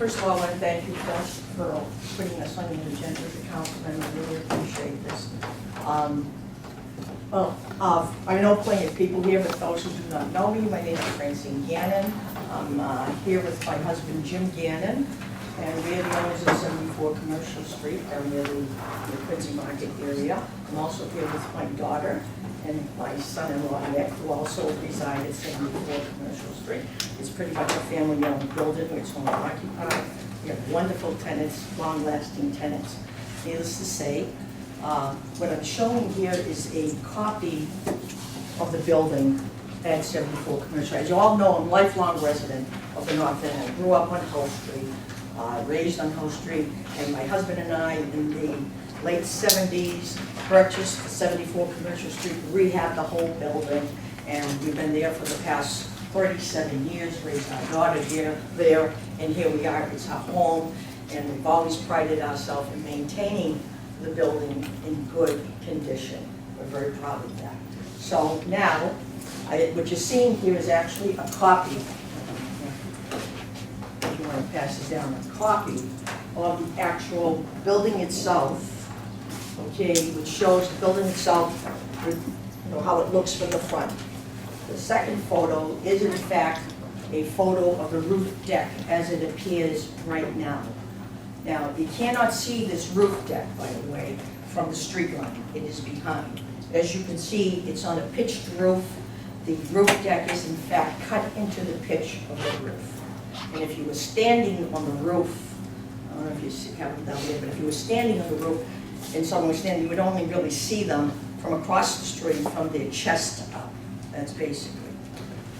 First of all, I want to thank you first for putting us on the agenda as a councilman. I really appreciate this. I know plenty of people here, but those who do not know me, my name is Francine Gannon. I'm here with my husband, Jim Gannon, and we're the owners of 74 Commercial Street, down near the Quincy Market area. I'm also here with my daughter and my son-in-law, Nick, who also reside at 74 Commercial Street. It's pretty much a family-owned building, it's owner occupied. We have wonderful tenants, long-lasting tenants. Needless to say, what I'm showing here is a copy of the building at 74 Commercial. As you all know, I'm a lifelong resident of the North End. I grew up on Hull Street, raised on Hull Street, and my husband and I, in the late 70s, purchased 74 Commercial Street, rehabbed the whole building, and we've been there for the past 37 years, raised our daughter there, and here we are, it's our home, and we've always prided ourselves in maintaining the building in good condition. We're very proud of that. So now, what you're seeing here is actually a copy, if you want to pass it down, a copy of the actual building itself, okay, which shows the building itself, you know, how it looks from the front. The second photo is in fact a photo of the roof deck as it appears right now. Now, you cannot see this roof deck, by the way, from the street line. It is behind. As you can see, it's on a pitched roof. The roof deck is in fact cut into the pitch of the roof. And if you were standing on the roof, I don't know if you have it down there, but if you were standing on the roof and someone was standing, you would only really see them from across the street from their chest up. That's basically.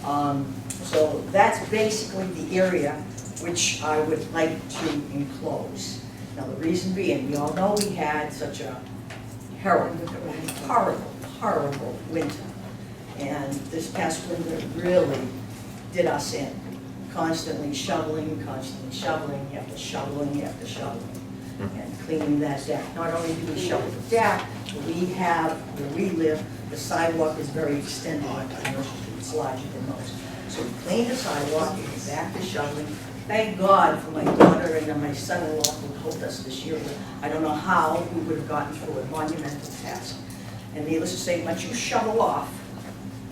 So that's basically the area which I would like to enclose. Now the reason being, we all know we had such a horrible winter. And this past winter really did us in. Constantly shoveling, after shoveling, after shoveling, and cleaning that deck. Not only do we shovel the deck, we have, where we live, the sidewalk is very extended on Commercial Street. It's larger than most. So we clean the sidewalk, we get back to shoveling. Thank God for my daughter and my son-in-law who helped us this year. I don't know how we would have gotten through a monumental task. And needless to say, once you shovel off,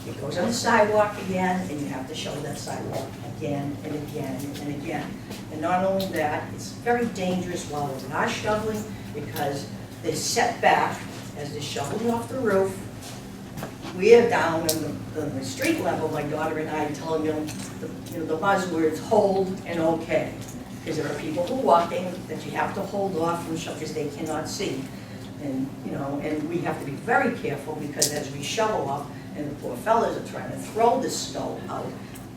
it goes on the sidewalk again, and you have to shovel that sidewalk again and again and again. And not only that, it's very dangerous while we're not shoveling because they're set back as they're shoveling off the roof. We're down on the street level, my daughter and I, telling them the buzzwords, hold and okay. Because there are people who are walking that you have to hold off from shovel because they cannot see. And, and we have to be very careful because as we shovel off, and the poor fellas are trying to throw the snow out,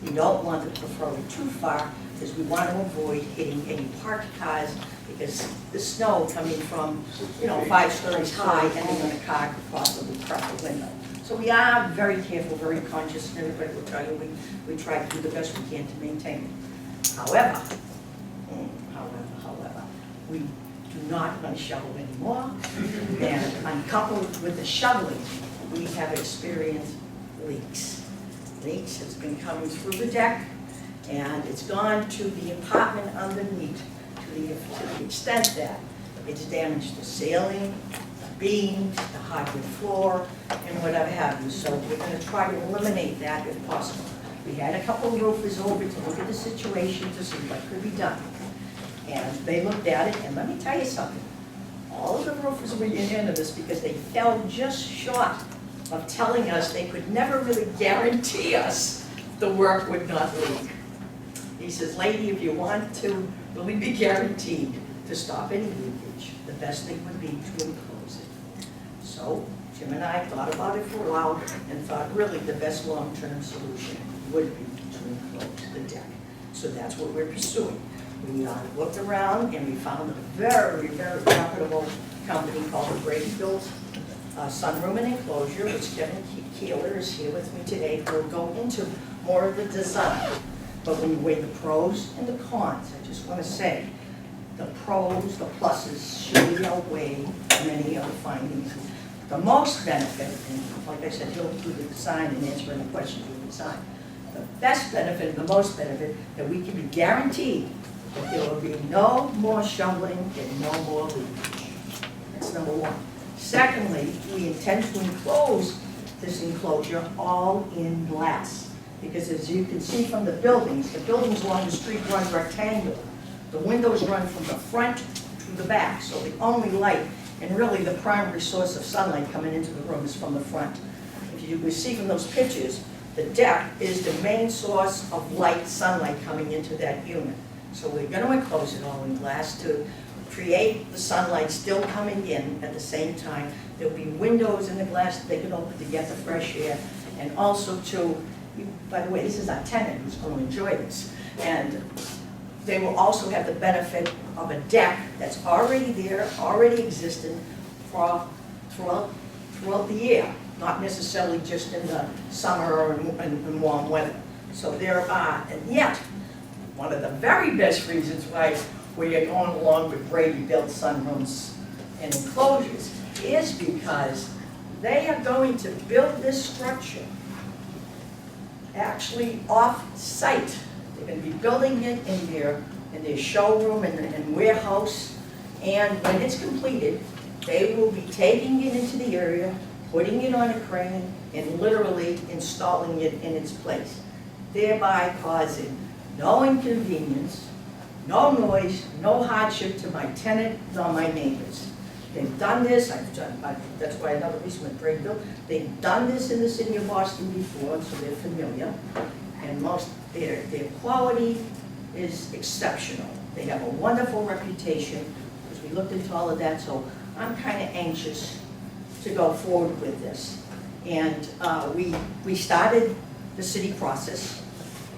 we don't want them to throw it too far because we want to avoid hitting any parked cars because the snow coming from, 5 stories high, ending on a car could possibly crack the window. So we are very careful, very conscious, and everybody will tell you we try to do the best we can to maintain it. However, we do not want to shovel anymore, and uncoupled with the shoveling, we have experienced leaks. Leaks has been coming through the deck, and it's gone to the apartment underneath to the extent that it's damaged the ceiling, the beams, the hardwood floor, and whatever have you. So we're going to try to eliminate that if possible. We had a couple of roofers over to look at the situation to see what could be done. And they looked at it, and let me tell you something. All of the roofers were into this because they fell just short of telling us they could never really guarantee us the work would not leak. He says, lady, if you want to really be guaranteed to stop any leakage, the best thing would be to enclose it. So Jim and I thought about it for a while and thought really the best long-term solution would be to enclose the deck. So that's what we're pursuing. We looked around and we found a very, very reputable company called Brady Built Sunroom and Enclosure, which Kevin Keeler is here with me today. We'll go into more of the design. But when you weigh the pros and the cons, I just want to say, the pros, the pluses, surely outweigh many of the findings. The most benefit, and like I said, he'll do the design and answer any questions with the design. The best benefit and the most benefit that we can be guaranteed that there will be no more shoveling and no more leakage. That's number one. Secondly, we intend to enclose this enclosure all in glass. Because as you can see from the buildings along the street run rectangular. The windows run from the front to the back, so the only light, and really the primary source of sunlight coming into the room is from the front. If you will see from those pictures, the deck is the main source of light, sunlight coming into that unit. So we're going to enclose it all in glass to create the sunlight still coming in at the same time. There'll be windows in the glass that they can open to get the fresh air, and also to, by the way, this is our tenant who's going to enjoy this. And they will also have the benefit of a deck that's already there, already existing throughout the year, not necessarily just in the summer or in warm weather. So there are, and yet, one of the very best reasons why we are going along with Brady-built sunrooms and enclosures is because they are going to build this structure actually off-site. They're going to be building it in their showroom and warehouse, and when it's completed, they will be taking it into the area, putting it on a crane, and literally installing it in its place, thereby causing no inconvenience, no noise, no hardship to my tenant nor my neighbors. They've done this, that's why another reason with Brady built. They've done this in the city of Boston before, so they're familiar. And their quality is exceptional. They have a wonderful reputation, because we looked into all of that, so I'm kind of anxious to go forward with this. And we started the city process.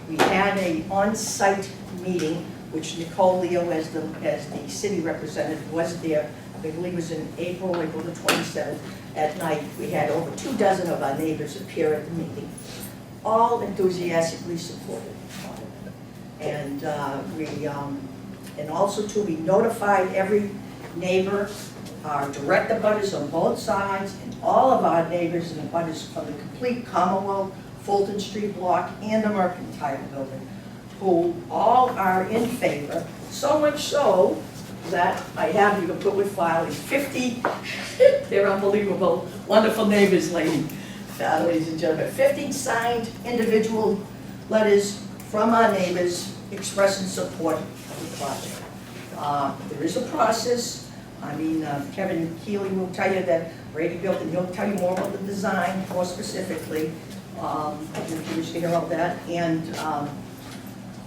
We had an on-site meeting, which Nicole Leo, as the city representative, was there. I believe it was in April the 27th. At night, we had over 24 of our neighbors appear at the meeting, all enthusiastically supported. And and also too, we notified every neighbor, our direct abutters on both sides, and all of our neighbors and abutters from the complete Commonwealth, Fulton Street block, and the Mercantile building, who all are in favor, so much so that I have, you can put with file, 50, they're unbelievable, wonderful neighbors, ladies and gentlemen, 50 signed individual letters from our neighbors expressing support of the project. There is a process. I mean, Kevin Keeley will tell you that Brady built, and he'll tell you more about the design, more specifically, if you wish to hear about that. And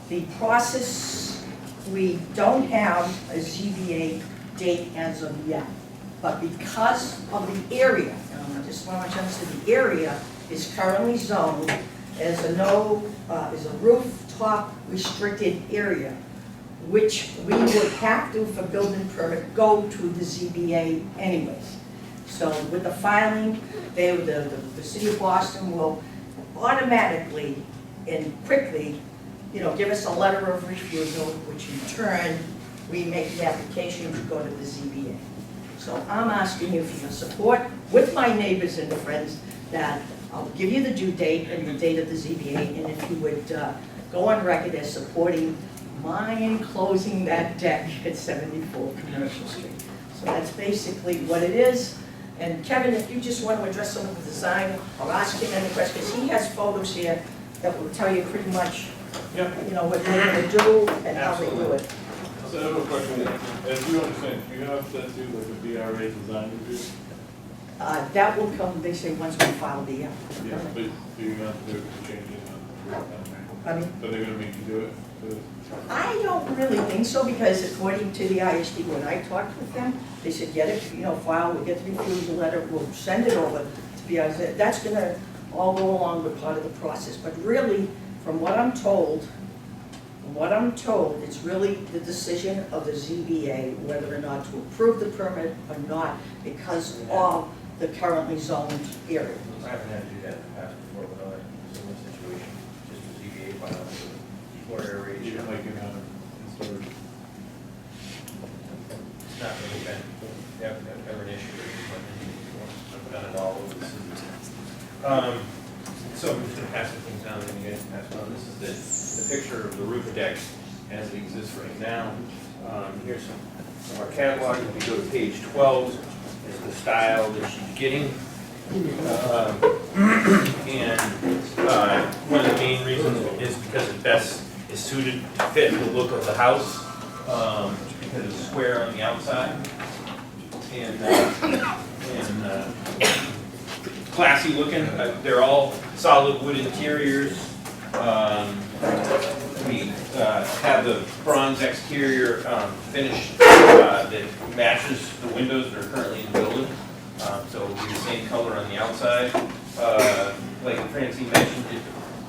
the process, we don't have a ZBA date as of yet, but because of the area, I just want to understand, the area is currently zoned as a rooftop restricted area, which we would have to, for building permit, go to the ZBA anyways. So with the filing, the city of Boston will automatically and quickly, give us a letter of refusal, which in turn, we make the application to go to the ZBA. So I'm asking you for your support with my neighbors and friends that I'll give you the due date and the date of the ZBA, and if you would go on record as supporting my enclosing that deck at 74 Commercial Street. So that's basically what it is. And Kevin, if you just want to address some of the design or ask him any questions, he has photos here that will tell you pretty much what they're going to do and how they do it. So I have a question. As you understand, do you have to do like a BRA design review? That will come, they say, once we file the Yeah, but do you have to do changes on I mean, so they're going to make you do it? I don't really think so, because according to the ISD, when I talked with them, they said, get it, file, we'll get the refusal letter, we'll send it over to BRA. That's going to all go along with part of the process. But really, from what I'm told, it's really the decision of the ZBA whether or not to approve the permit or not, because of the currently zoned area. I haven't had to do that in the past before, but I similar situation, just a ZBA file for area. You're like in storage. It's not really been ever an issue, but I've done it all over the city. So I'm just gonna pass the things down, and you guys can pass it on. This is the picture of the roof deck as it exists right now. Here's some of our catalog. If we go to page 12, is the style that she's getting. And one of the main reasons is because it best is suited to fit the look of the house, because it's square on the outside and classy looking. They're all solid wood interiors. We have the bronze exterior finish that matches the windows that are currently in the building. So it'll be the same color on the outside. Like Francine mentioned,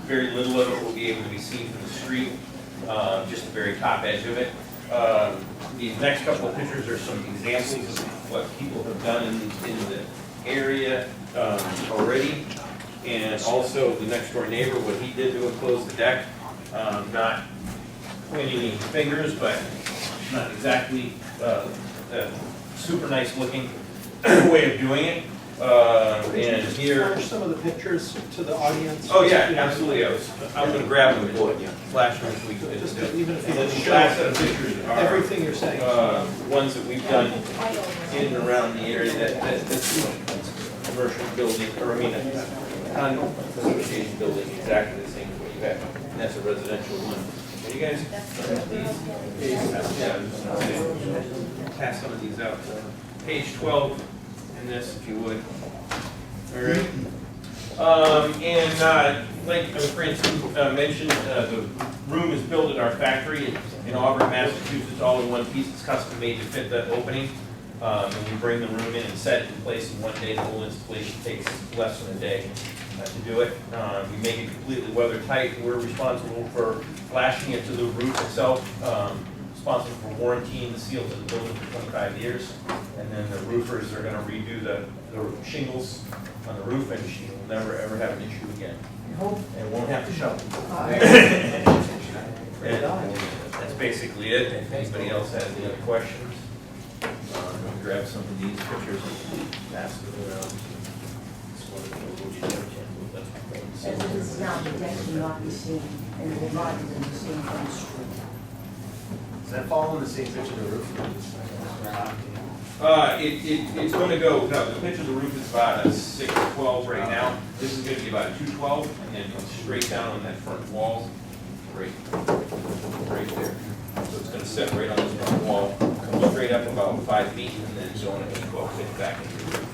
very little of it will be able to be seen from the street, just the very top edge of it. These next couple of pictures are some examples of what people have done in the area already. And also the next door neighbor, what he did to enclose the deck. Not pointing any fingers, but not exactly a super nice looking way of doing it. And here, Flash some of the pictures to the audience. oh yeah, absolutely. I'm going to grab them and flash them if we could. Just even if you And then can the show last set of pictures are everything you're saying. ones that we've done in and around the area that's commercial building, or I mean, a condo association building, exactly the same as what you have. And that's a residential one. Are you guys, pass some of these out. Page 12 in this, if you would. All right. Like Francine mentioned, the room is built at our factory in Auburn, Massachusetts, all in one piece. It's custom made to fit the opening. And we bring the room in and set it in place in one day. The whole installation takes less than a day to do it. We make it completely weather tight. We're responsible for flashing it to the roof itself, responsible for warrantying the seals of the building for 25 years. And then the roofers are going to redo the shingles on the roof, and she will never ever have an issue again. And won't have to shovel. And that's basically it. If anybody else has any other questions, grab some of these pictures and pass them around. As it is now, the deck will not be seen, and it will not even be seen from the street. Does that fall in the same pitch of the roof? It's going to go, no, the pitch of the roof is about a 6-12 right now. This is going to be about a 2-12, and then come straight down on that front wall, right there. So it's going to sit right on this front wall, come straight up about 5 feet, and then go on a 2-12, sit back into the roof.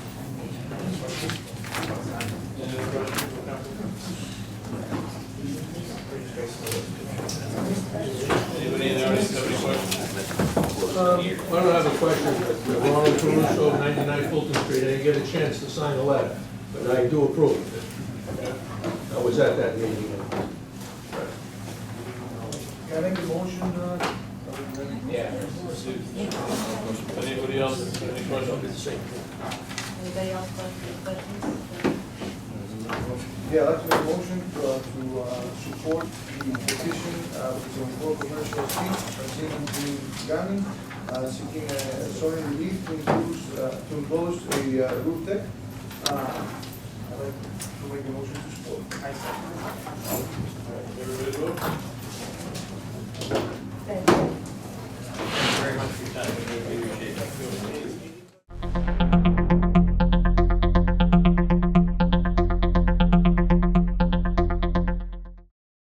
Anybody in the audience have any questions? I don't have a question, but Ronald Caruso, 99 Fulton Street, I didn't get a chance to sign a letter, but I do approve of it. I was at that meeting. Can I make a motion? Yeah. Anybody else, any questions? Anybody else have any questions? Yeah, I'd like to make a motion to support the petition, which is for commercial estate, pertaining to Gani, seeking a zoning relief to enclose a roof deck. I'd like to make a motion to support.